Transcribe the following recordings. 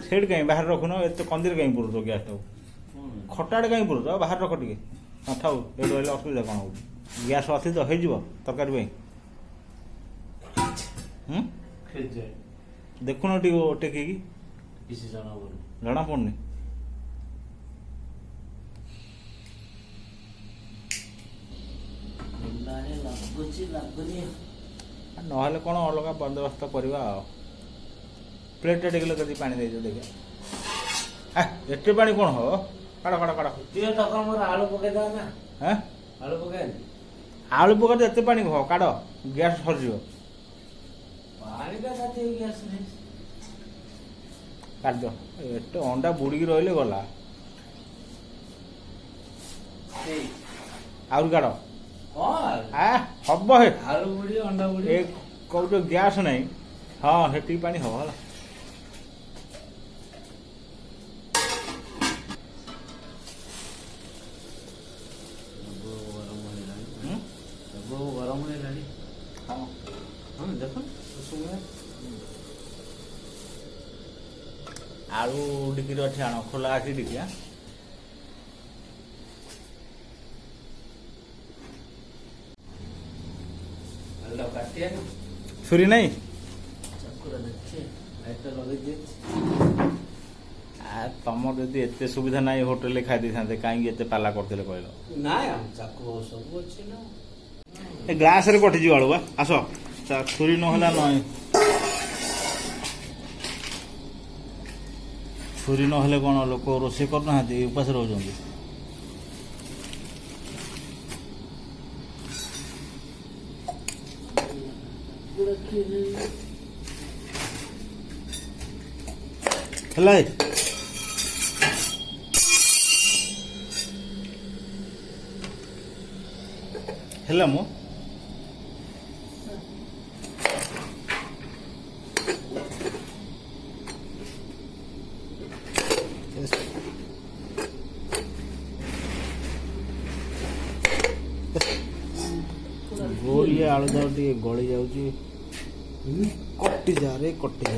ସେଇଠି କାହିଁ ବାହାରେ ରଖୁନ ଏତେ କନ୍ଦିରେ କାହିଁ ପୁରୁଛ ଗ୍ୟାସ୍ଟାକୁ ଖଟାଟେ କାହିଁ ପୁରୁଛ ବାହାରେ ରଖ ଟିକେ ହଁ ଥାଉ ଏଇଠି ରହିଲେ ଅସୁବିଧା କ'ଣ ହେଉଛି ଗ୍ୟାସ୍ ଅଛି ତ ହେଇଯିବ ତରକାରୀ ପାଇଁ ଦେଖୁନ ଟିକେ ଟେକିକି କିଛି ଜଣା ପଡୁନି। ଜଣା ପଡୁନି ଲାଗୁନି ନହେଲେ କ'ଣ ଅଲଗା ବନ୍ଦୋବସ୍ତ କରିବା ଆଉ ପ୍ଲେଟ୍ଟା ଟିକେ ଯଦି ପାଣି ଦେଇଦିଅ ଦେଖିବା ଏତେ ପାଣି କ'ଣ ହବ କାଢ଼ କାଢ଼ କାଢ଼ ଟିକେ ଟକା ମୋର ଆଳୁ ପକେଇଦବା ନା ହଁ ଆଳୁ ପକେଇ ଆଳୁ ପକାଇ ଏତେ ପାଣି କହ କାଢ଼ ଗ୍ୟାସ୍ ସରିଯିବ ପାଣିଟା କାଟି ହେଇକି ଆସିନି କାଢ଼ିଦିଅ ଏତେ ଅଣ୍ଡା ବୁଡ଼ିକି ରହିଲେ ଗଲା ଆହୁରି କାଢ଼ ହବ ହେ ଆଳୁ ବୁଢି ଅଣ୍ଡା ବୁଢି ଏ କହୁଛ ଗ୍ୟାସ୍ ନାହିଁ ହଁ ସେତିକି ପାଣି ହବ ହେଲା ଗରମ ହେଇଲାଣି ହଁ ହଁ ଦେଖ ଆଳୁ ଟିକିରେ ଅଛି ଆଣ ଖୋଲା ଅଛି ଟିକେ କାଟିଆ ଛୁରୀ ନାହିଁ ଚକୁରା ଦେଖେ ଲାଇଟଟା ଲଗେଇ ଦିଏ ତମର ଯଦି ଏତେ ସୁବିଧା ନାହିଁ ହୋଟେଲରେ ଖାଇ ଦେଇଥାନ୍ତେ କାହିଁକି ଏତେ ପାଲା କରିଥିଲେ କହିଲ ନାଇଁ ଆମ ଚାକୁ ସବୁ ଅଛି ନା ଏ ଗ୍ଲାସରେ କଟିଯିବ ଆଳୁ ବା ଆସ ଛୁରୀ ନହେଲା ନହିଁ ଛୁରୀ ନହେଲେ କ'ଣ ଲୋକ ରୋଷେଇ କରୁନାହାନ୍ତି ଉପାସ ରହୁଛନ୍ତି ହେଲା ହେଲା ମୁଁ ଗୋଳିଆ ଆଳୁ ଯାଉ ଟିକେ ଗଳି ଯାଉଛି କଟିଯାରେ କଟିଯା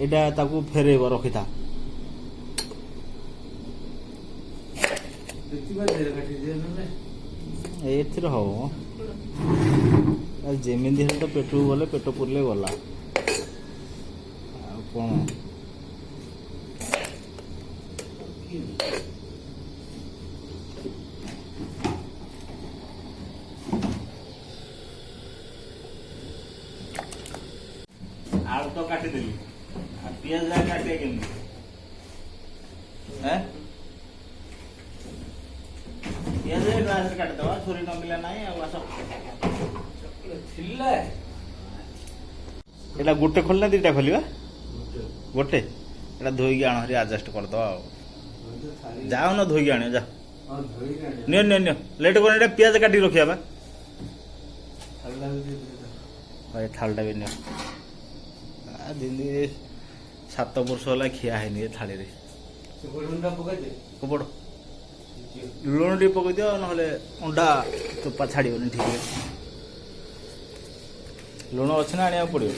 ଏଇଟା ତାକୁ ଫେରେଇବ ରଖିଥା ଏଥିରେ ହବ ଯେମିତି ହେଲେ ତ ପେଟକୁ ଗଲେ ପେଟ ପୁରିଲେ ଗଲା ଆଉ କ'ଣ ଆଳୁ ତ କାଟିଦେଲି ଆଉ ପିଆଜ କାଟିବା କେମିତି ପିଆଜ ଗ୍ଲାସରେ କାଟିଦେବା ଛୁରୀ ନମିଲା ନାହିଁ ଆଉ ଆସ ଥିଲା ଏଇଟା ଗୋଟେ ଖୋଲିନା ଦୁଇଟା ଖୋଲିବା ଗୋଟେ ଏଇଟା ଧୋଇକି ଆଣ ହରି ଆଡଜଷ୍ଟ କରିଦେବା ଆଉ ଯାଅ ନା ଧୋଇକି ଆଣିବ ଯା ନିଅ ନିଅ ନିଅ ଲେଟ୍ କର ଏଇଟା ପିଆଜ କାଟିକି ରଖିବା ବା ଭାଇ ଥାଳିଟା ବି ନିଅ ଦିନ 7 ବର୍ଷ ହେଲା ଖିଆ ହେଇନି ଏ ଥାଳିରେ କପଡ଼ ଲୁଣ ଟିକେ ପକେଇଦିଅ ନହେଲେ ଅଣ୍ଡା ଚୋପା ଛାଡ଼ିବନି ଠିକ୍ ଲୁଣ ଅଛି ନା ଆଣିବାକୁ ପଡ଼ିବ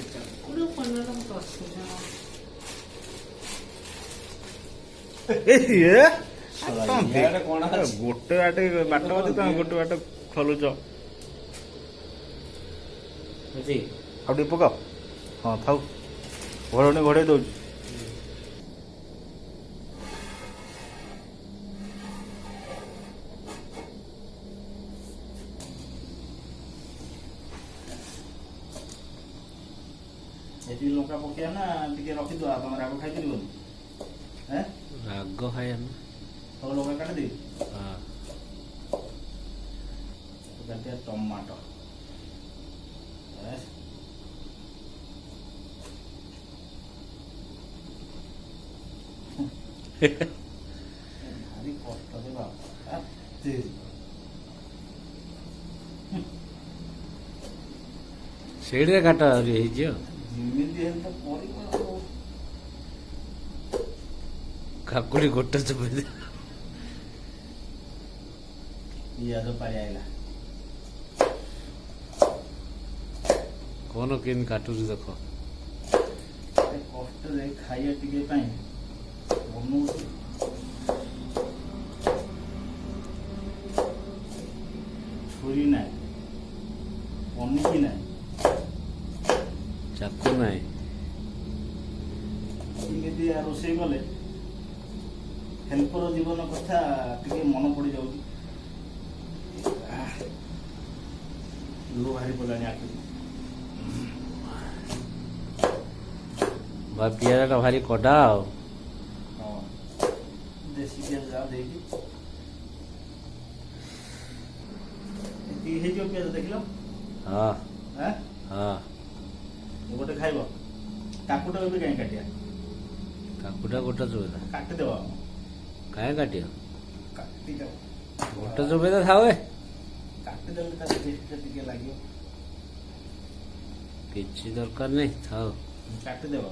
ଗୋଟେ ବାଟେ ବାଟ ଅଛି ତମେ ଗୋଟେ ବାଟ ଖୋଲୁଛ ଆଉ ଟିକେ ପକାଅ ହଁ ଥାଉ ଘୋଡ଼ଣି ଘୋଡ଼େଇ ଦଉଛି ଏଠି ଲଙ୍କା ପକେଇବା ନା ଟିକେ ରଖିଦବା ତମେ ରାଗ ଖାଇପାରିବନି ରାଗ ଖାଇବା ସବୁ ଲଙ୍କା କାଟିଦେବି ହଁ ଟମାଟୋ ଭାରି କଷ୍ଟ ଯେ ବାପା ସେଇଠିରେ କାଟ ଆହୁରି ହେଇଛି ଯେମିତି ହେଲେ ତ କରିବ କାକୁଡି ଗୋଟେ ଚୋପେଇ ଦେ ପିଆଜ ପାଳି ଆଇଲା କଣ କେମିତି କାଟୁଛି ଦେଖ କଷ୍ଟରେ ଖାଇବା ଟିକେ ପାଇଁ ବନଉଛି। ଛୁରୀ ନାହିଁ, ପନିକି ନାହିଁ, ଚାକୁ ନାହିଁ। ଏମିତି ରୋଷେଇ କଲେ ହେଲ୍ପର ଜୀବନ କଥା ଟିକେ ମନେ ପଡ଼ିଯାଉଛି। ଲୁହ ବାହାରି ପଡ଼ିଲାଣି ଆଖିରୁ। ପିଆଜଟା ଭାରି କଡା ଆଉ। ହଁ, ଦେଶୀ ପିଆଜ ଯାହା ଦେଇକି ଏତିକି ହେଇଯିବ ପିଆଜ। ଦେଖିଲ? ହଁ ଆଁ ହଁ। ଗୋଟେ ଖାଇବ? କାକୁଟା ଏବେ କାହିଁ କାଟିବା? କାକୁଟା ଗୋଟେ ଚୋବେଦା। କାଟିଦେବ, କାହିଁ କାଟିବ? କାଟିଦେବ, ଗୋଟେ ଚୋବେଦା ଥାଉ। କାଟିଦେଲେ ତା ଟେଷ୍ଟଟା ଟିକେ ଲାଗିବ। କିଛି ଦରକାର ନାହିଁ, ଥାଉ। କାଟିଦେବ।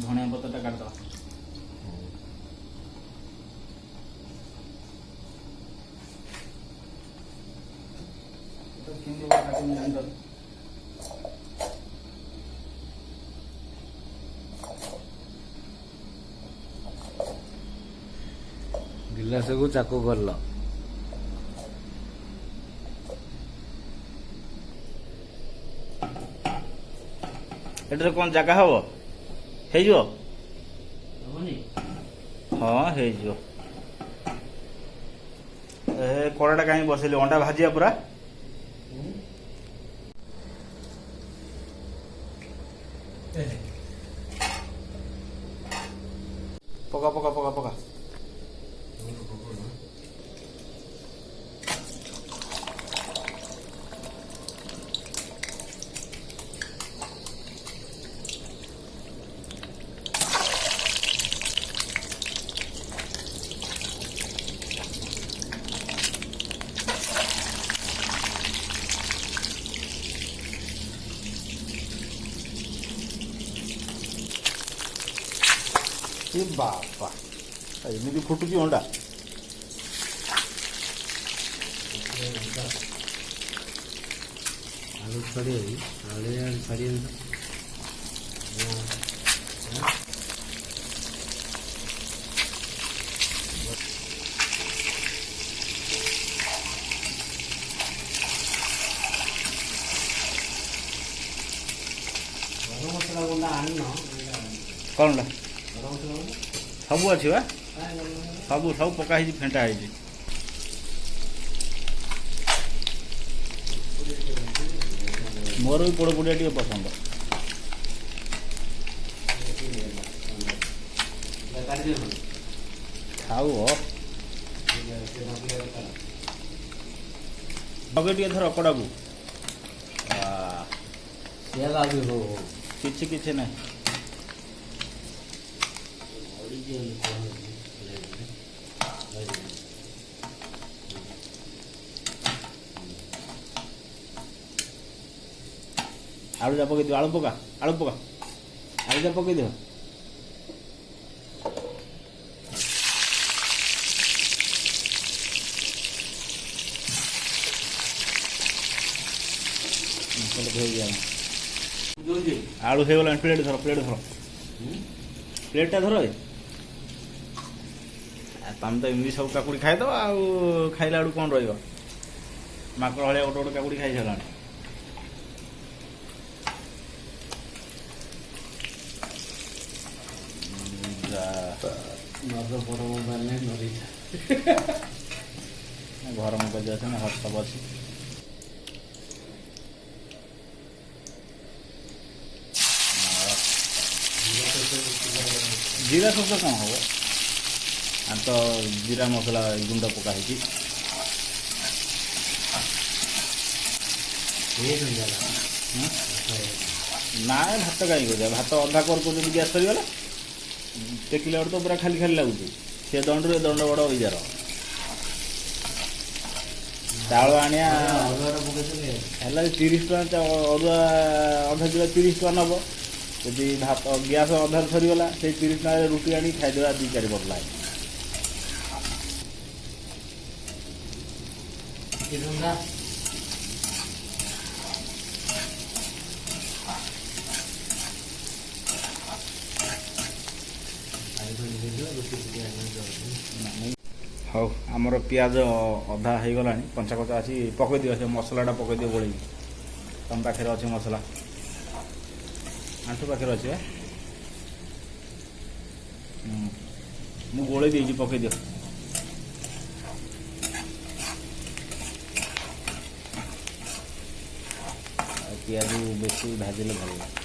ଧଣିଆ ପତ୍ରଟା କାଟିଦେବା। କେମିତି କାଟିବି ଜାଣିପାରୁ? ଗିଲାସକୁ ଚାକୁ କରିଲ। ଏଠାରେ କ'ଣ ଜାଗା ହବ? ହେଇଯିବ? ହଁ, ହେଇଯିବ। ଏ କଡ଼ାଟା କାହିଁକି ବସେଇଲି? ଅଣ୍ଡା ଭାଜିବା ପୁରା। ପକା ପକା ପକା ପକା। ଏ ବାପା, ଏମିତି ଫୁଟୁଛି ଅଣ୍ଡା? ଆଳୁ ଛାଡ଼ିବ, ଆଳୁ ଛାଡ଼ିବ। ଗରମ ମସଲା ଗୁଣ୍ଡା ଆଣିନ? କ'ଣଟା? ଗରମ ମସଲା ଗୁଣ୍ଡା ସବୁ ଅଛି ବା, ସବୁ ସବୁ ପକା ହେଇଛି, ଫେଣ୍ଟା ହେଇଛି। ମୋର ବି ପୋଡ଼ ପୋଡ଼ିଆ ଟିକେ ପସନ୍ଦ। ଖାଉ ଲଗେଇ ଟିକେ ଧର କଡ଼ାକୁ। କିଛି କିଛି ନାହିଁ। ଆଳୁ ଯା ପକେଇ ଦିଅ, ଆଳୁ ପକା, ଆଳୁ ପକା, ଆଳୁ ଯା ପକେଇ ଦିଅ। ଆଳୁ ହେଇଗଲାଣି। ପ୍ଲେଟ୍ ଧର, ପ୍ଲେଟ୍ ଧର, ପ୍ଲେଟ୍ଟା ଧର। ତମେ ତ ଏମିତି ସବୁ କାକୁଡ଼ି ଖାଇଦେବ ଆଉ, ଖାଇଲା ବେଳକୁ କ'ଣ ରହିବ? ମାଙ୍କଡ଼ ଭଳିଆ ଗୋଟେ ଗୋଟେ କାକୁଡ଼ି ଖାଇସାରିଲାଣି। ଘର ମୁଖ ଅଛି ନା, ହଟସପ ଅଛି। ଜିରା ସସ୍ କ'ଣ ହବ? আর তো জিরা মশলা গুଣ୍ଡ পকা ହେଇଛି। ନାଇଁ ଭାତ କାହିଁକି କରିବା, ଭାତ ଅଧା କରିଦେବୁ ଯଦି ଗ୍ୟାସ୍ ସରିଗଲା, ଟେକିଲା ବେଳକୁ ତ ପୁରା ଖାଲି ଖାଲି ଲାଗୁଛି। ସେ ଦଣ୍ଡରୁ ଏ ଦଣ୍ଡ ବଡ଼ ହୋଇଯାର। ଚାଉଳ ଆଣିବା ହେଲା 30 ଟଙ୍କା, ଅରୁଆ ଅଧା କିଲୋ 30 ଟଙ୍କା ନେବ। ଯଦି ଭାତ ଗ୍ୟାସ୍ ଅଧାରୁ ସରିଗଲା ସେଇ 30 ଟଙ୍କାରେ ରୁଟି ଆଣି ଖାଇଦେବା 2-4 ବଦଲା। ହଉ ଆମର ପିଆଜ ଅଧା ହେଇଗଲାଣି, କଞ୍ଚା କଞ୍ଚା ଅଛି, ପକାଇଦିଅ ସେ ମସଲାଟା ପକାଇଦିଅ ଗୋଳେଇକି। ତମ ପାଖରେ ଅଛି ମସଲା, ଆଣ୍ଠୁ ପାଖରେ ଅଛି ମୁଁ ଗୋଳେଇ ଦେଇଛି, ପକାଇଦିଅ। ଆଉ ପିଆଜ ବେଶୀ ଭାଜିଲେ ଭଲ ଲାଗେ।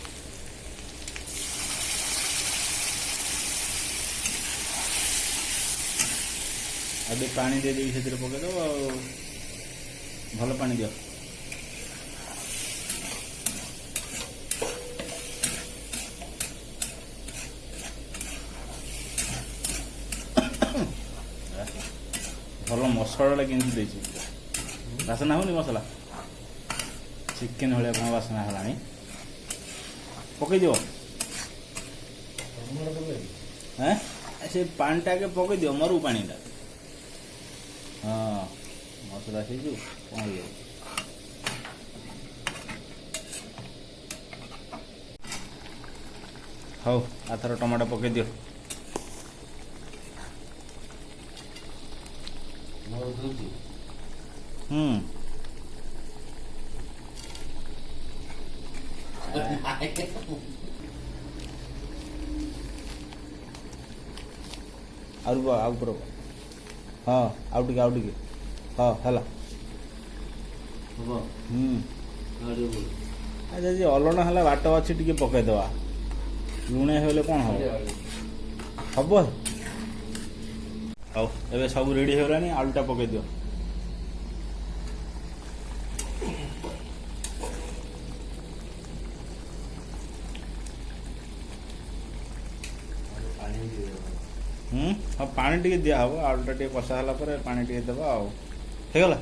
ଆଉ ଟିକେ ପାଣି ଦେଇଦେଇକି ସେଥିରେ ପକାଇଦେବ, ଆଉ ଭଲ ପାଣି ଦିଅ। ଭଲ ମସଲାଟା କେମିତି ଦେଇଛି, ବାସନା ହେଉନି ମସଲା? ଚିକେନ୍ ଭଳିଆ କ'ଣ ବାସନା ହେଲାଣି। ପକାଇଦିଅ ସେ ପାଣିଟା ଆଗେ ପକାଇଦିଅ, ମରୁ ପାଣିଟା। ହଁ ମସଲା ହେଇଯିବ, କ'ଣ ହେଇଯିବ। ହଉ ଆଥର ଟମାଟୋ ପକାଇଦିଅ। ଆଉ ପୁର, ହଁ ଆଉ ଟିକେ ହଁ ହେଲା। ଯଦି ଅଲଣା ହେଲା ବାଟ ଅଛି ଟିକେ ପକାଇଦେବା, ଲୁଣିଆ ହେଇଗଲେ କ'ଣ ହେବ? ହବ। ହଉ ଏବେ ସବୁ ରେଡ଼ି ହେଇଗଲାଣି, ଆଳୁଟା ପକାଇଦିଅ। ହଁ ପାଣି ଟିକେ ଦିଆହେବ, ଆଳୁଟା ଟିକେ କଷା ହେଲା ପରେ ପାଣି ଟିକେ ଦେବା। ଆଉ ହେଇଗଲା।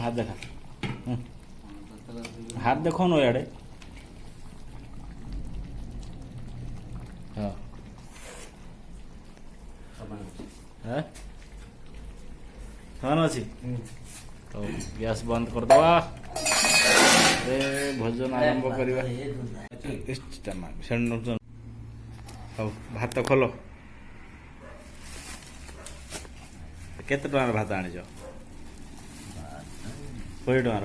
हाथ देखा, हाथ देखो न इे। हाँ समान अच्छी तो गैस बंद कर दवा, भोजन आरंभ करवा। भात खोल। केते टंकार भात आनिछ? 20 टंकार।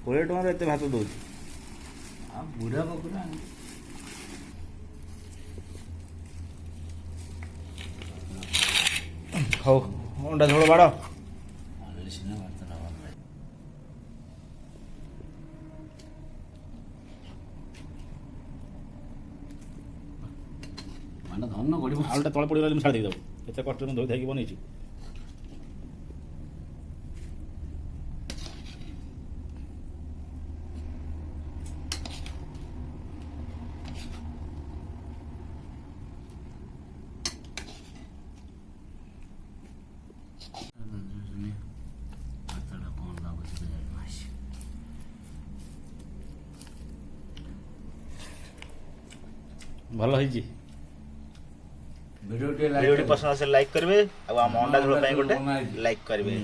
20 टंकार एते भात दउछि? बुढ़ा बकुरा हौ अंडा झोल बाड़। आलुटा तले पड़े छाड़ देदेव, एत कष्ट धोई धाई बनई। भल होइछि। वीडियो पसंद आसे लाइक करबे, आ अंडा झोल गोटे लाइक करबे।